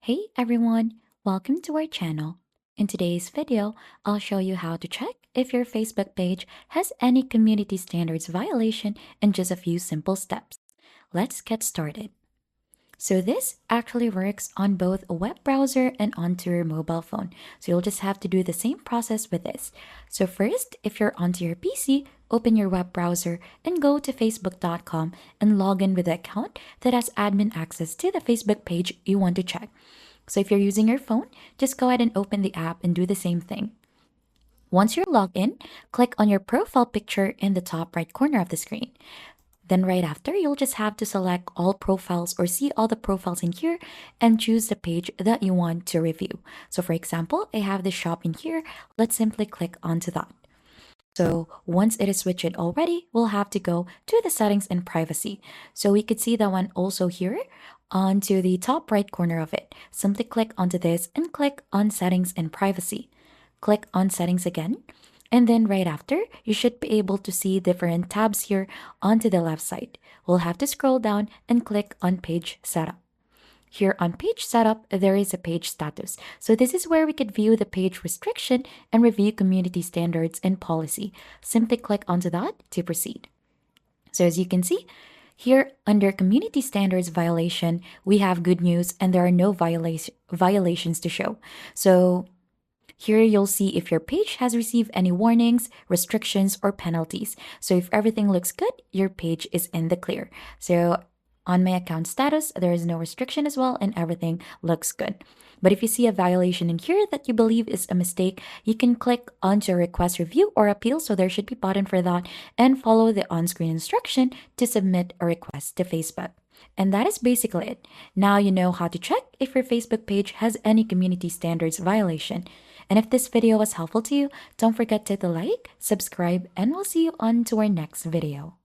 Hey everyone, welcome to our channel. In today's video, I'll show you how to check if your Facebook page has any community standards violation in just a few simple steps. Let's get started. So this actually works on both a web browser and onto your mobile phone. So you'll just have to do the same process with this. So first, if you're onto your PC, open your web browser and go to facebook.com and log in with the account that has admin access to the Facebook page you want to check. So if you're using your phone, just go ahead and open the app and do the same thing. Once you're logged in, click on your profile picture in the top right corner of the screen. Then right after, you'll just have to select all profiles or see all the profiles in here and choose the page that you want to review. So for example, I have the shop in here. Let's simply click onto that. So once it is switched already, we'll have to go to the settings and privacy. So we could see that one also here onto the top right corner of it. Simply click onto this and click on settings and privacy. Click on settings again. And then right after, you should be able to see different tabs here onto the left side. We'll have to scroll down and click on page setup. Here on page setup, there is a page status. So this is where we could view the page restriction and review community standards and policy. Simply click onto that to proceed. So as you can see, here under community standards violation, we have good news and there are no violations to show. So here you'll see if your page has received any warnings, restrictions, or penalties. So if everything looks good, your page is in the clear. So on my account status, there is no restriction as well and everything looks good. But if you see a violation in here that you believe is a mistake, you can click onto request review or appeal. So there should be a button for that and follow the on-screen instruction to submit a request to Facebook. And that is basically it. Now you know how to check if your Facebook page has any community standards violation. And if this video was helpful to you, don't forget to hit the like, subscribe, and we'll see you on to our next video.